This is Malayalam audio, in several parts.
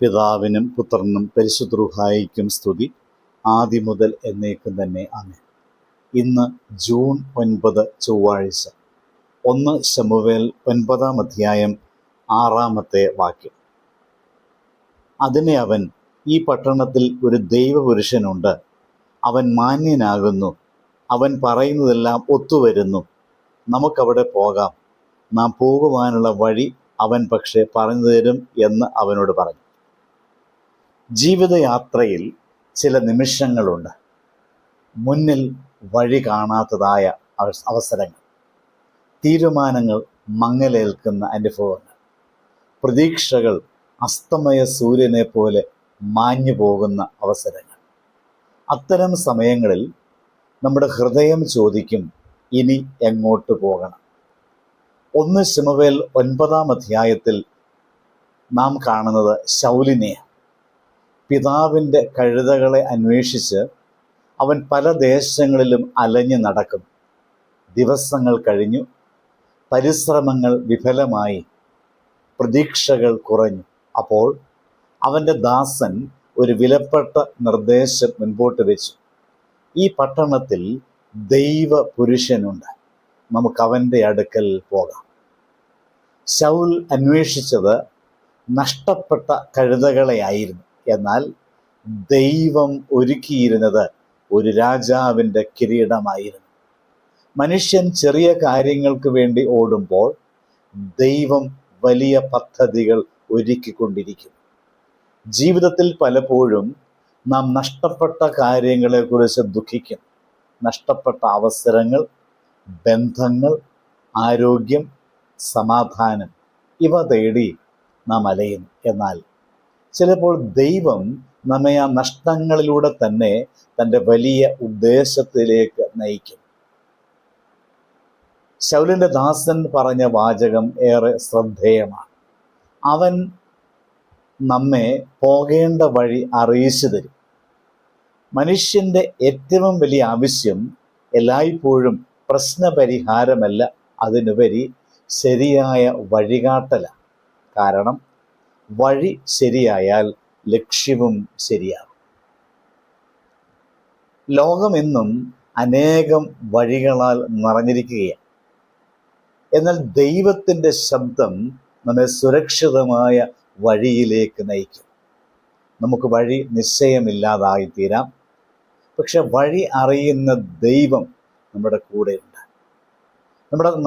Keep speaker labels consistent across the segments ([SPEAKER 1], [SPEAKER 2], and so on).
[SPEAKER 1] പിതാവിനും പുത്രനും പരിശുദ്ധ റൂഹായിക്കും സ്തുതി, ആദ്യം മുതൽ എന്നേക്കും തന്നെ ആമേൻ. ഇന്ന് ജൂൺ 9 ചൊവ്വാഴ്ച. 1 ശമൂവേൽ 9-ാം അധ്യായം 6-ാമത്തെ വാക്യം. അതിനെ അവൻ, ഈ പട്ടണത്തിൽ ഒരു ദൈവപുരുഷനുണ്ട്, അവൻ മാന്യനാകുന്നു, അവൻ പറയുന്നതെല്ലാം ഒത്തുവരുന്നു, നമുക്കവിടെ പോകാം, നാം പോകുവാനുള്ള വഴി അവൻ പക്ഷേ പറഞ്ഞു തരും എന്ന് അവനോട് പറഞ്ഞു. ജീവിതയാത്രയിൽ ചില നിമിഷങ്ങളുണ്ട്, മുന്നിൽ വഴി കാണാത്തതായ അവസരങ്ങൾ, തീരുമാനങ്ങൾ മങ്ങലേൽക്കുന്ന അനുഭവങ്ങൾ, പ്രതീക്ഷകൾ അസ്തമയ സൂര്യനെ പോലെ മാഞ്ഞു പോകുന്ന അവസരങ്ങൾ. അത്തരം സമയങ്ങളിൽ നമ്മുടെ ഹൃദയം ചോദിക്കും, ഇനി എങ്ങോട്ട് പോകണം? 1 ശമൂവേൽ 9-ാം അധ്യായത്തിൽ നാം കാണുന്നത് ശൗലിനെയാണ്. പിതാവിൻ്റെ കഴുതകളെ അന്വേഷിച്ച് അവൻ പല ദേശങ്ങളിലും അലഞ്ഞു നടക്കും. ദിവസങ്ങൾ കഴിഞ്ഞു, പരിശ്രമങ്ങൾ വിഫലമായി, പ്രതീക്ഷകൾ കുറഞ്ഞു. അപ്പോൾ അവൻ്റെ ദാസൻ ഒരു വിലപ്പെട്ട നിർദ്ദേശം മുൻപോട്ട് വെച്ചു. ഈ പട്ടണത്തിൽ ദൈവ പുരുഷനുണ്ട്, നമുക്കവൻ്റെ അടുക്കൽ പോകാം. ശൗൽ അന്വേഷിച്ചത് നഷ്ടപ്പെട്ട കഴുതകളെയായിരുന്നു. എന്നാൽ ദൈവം ഒരുക്കിയിരുന്നത് ഒരു രാജാവിൻ്റെ കിരീടമായിരുന്നു. മനുഷ്യൻ ചെറിയ കാര്യങ്ങൾക്ക് വേണ്ടി ഓടുമ്പോൾ ദൈവം വലിയ പദ്ധതികൾ ഒരുക്കിക്കൊണ്ടിരിക്കുന്നു. ജീവിതത്തിൽ പലപ്പോഴും നാം നഷ്ടപ്പെട്ട കാര്യങ്ങളെക്കുറിച്ച് ദുഃഖിക്കും. നഷ്ടപ്പെട്ട അവസരങ്ങൾ, ബന്ധങ്ങൾ, ആരോഗ്യം, സമാധാനം, ഇവ തേടി നാം അലയുന്നു. എന്നാൽ ചിലപ്പോൾ ദൈവം നമ്മെ ആ നഷ്ടങ്ങളിലൂടെ തന്നെ തൻ്റെ വലിയ ഉദ്ദേശത്തിലേക്ക് നയിക്കും. ശൗലിൻ്റെ ദാസൻ പറഞ്ഞ വാചകം ഏറെ ശ്രദ്ധേയമാണ്. അവൻ നമ്മെ പോകേണ്ട വഴി അറിയിച്ചു തരും. മനുഷ്യൻ്റെ ഏറ്റവും വലിയ ആവശ്യം എല്ലായ്പ്പോഴും പ്രശ്നപരിഹാരമല്ല, അതിനുപരി ശരിയായ വഴികാട്ടലാണ്. കാരണം വഴി ശരിയായാൽ ലക്ഷ്യവും ശരിയാകും. ലോകമെന്നും അനേകം വഴികളാൽ നിറഞ്ഞിരിക്കുകയാണ്. എന്നാൽ ദൈവത്തിൻ്റെ ശബ്ദം നമ്മെ സുരക്ഷിതമായ വഴിയിലേക്ക് നയിക്കും. നമുക്ക് വഴി നിശ്ചയമില്ലാതായിത്തീരാം, പക്ഷെ വഴി അറിയുന്ന ദൈവം നമ്മുടെ കൂടെയുണ്ട്.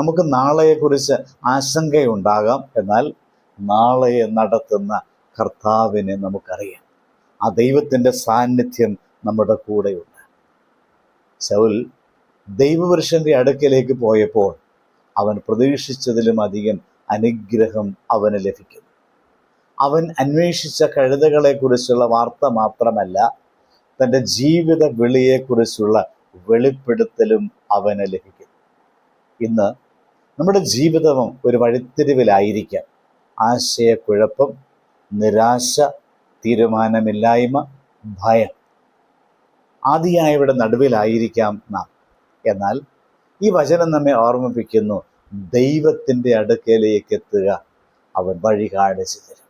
[SPEAKER 1] നമുക്ക് നാളെയെക്കുറിച്ച് ആശങ്കയുണ്ടാകാം, എന്നാൽ നാളെ നടത്തുന്ന കർത്താവിനെ നമുക്കറിയാം. ആ ദൈവത്തിൻ്റെ സാന്നിധ്യം നമ്മുടെ കൂടെയുണ്ട്. ശൗൽ ദൈവപുരുഷൻ്റെ അടുക്കലേക്ക് പോയപ്പോൾ അവൻ പ്രതീക്ഷിച്ചതിലും അധികം അനുഗ്രഹം അവന് ലഭിക്കുന്നു. അവൻ അന്വേഷിച്ച കഴുതകളെക്കുറിച്ചുള്ള വാർത്ത മാത്രമല്ല, തൻ്റെ ജീവിത വിളിയെക്കുറിച്ചുള്ള വെളിപ്പെടുത്തലും അവന് ലഭിക്കുന്നു. ഇന്ന് നമ്മുടെ ജീവിതവും ഒരു വഴിത്തിരിവിലായിരിക്കാം. ആശയക്കുഴപ്പം, നിരാശ, തീരുമാനമില്ലായ്മ, ഭയം ആദിയായവയുടെ നടുവിലായിരിക്കാം നാം. എന്നാൽ ഈ വചനം നമ്മെ ഓർമ്മിപ്പിക്കുന്നു, ദൈവത്തിൻ്റെ അടുക്കലേക്ക് എത്തുക, അവൻ വഴി കാണിച്ചു തരും.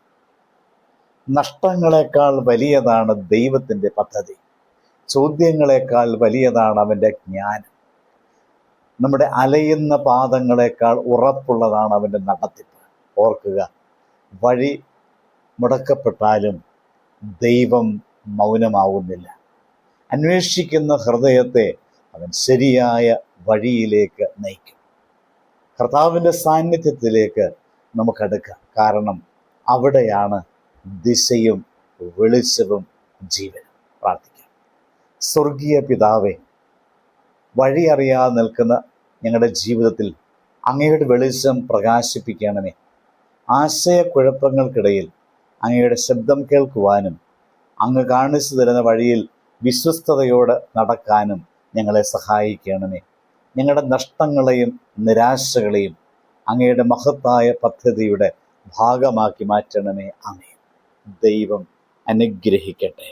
[SPEAKER 1] നഷ്ടങ്ങളെക്കാൾ വലിയതാണ് ദൈവത്തിൻ്റെ പദ്ധതി. ചോദ്യങ്ങളെക്കാൾ വലിയതാണ് അവൻ്റെ ജ്ഞാനം. നമ്മുടെ അലയുന്ന പാദങ്ങളെക്കാൾ ഉറപ്പുള്ളതാണ് അവൻ്റെ നടത്തിപ്പ്. ഓർക്കുക, വഴി മുടക്കപ്പെട്ടാലും ദൈവം മൗനമാവുന്നില്ല. അന്വേഷിക്കുന്ന ഹൃദയത്തെ അവൻ ശരിയായ വഴിയിലേക്ക് നയിക്കും. കർത്താവിൻ്റെ സാന്നിധ്യത്തിലേക്ക് നമുക്കടുക്കാം. കാരണം അവിടെയാണ് ദിശയും വെളിച്ചവും ജീവനും. പ്രാർത്ഥിക്കാം. സ്വർഗീയ പിതാവേ, വഴി അറിയാതെ നിൽക്കുന്ന ഞങ്ങളുടെ ജീവിതത്തിൽ അങ്ങയുടെ വെളിച്ചം പ്രകാശിപ്പിക്കണമേ. ആശയക്കുഴപ്പങ്ങൾക്കിടയിൽ അങ്ങയുടെ ശബ്ദം കേൾക്കുവാനും അങ്ങ് കാണിച്ചു തരുന്ന വഴിയിൽ വിശ്വസ്തയോടെ നടക്കാനും ഞങ്ങളെ സഹായിക്കണമേ. ഞങ്ങളുടെ നഷ്ടങ്ങളെയും നിരാശകളെയും അങ്ങയുടെ മഹത്തായ പദ്ധതിയുടെ ഭാഗമാക്കി മാറ്റണമേ. ആമേൻ. ദൈവം അനുഗ്രഹിക്കട്ടെ.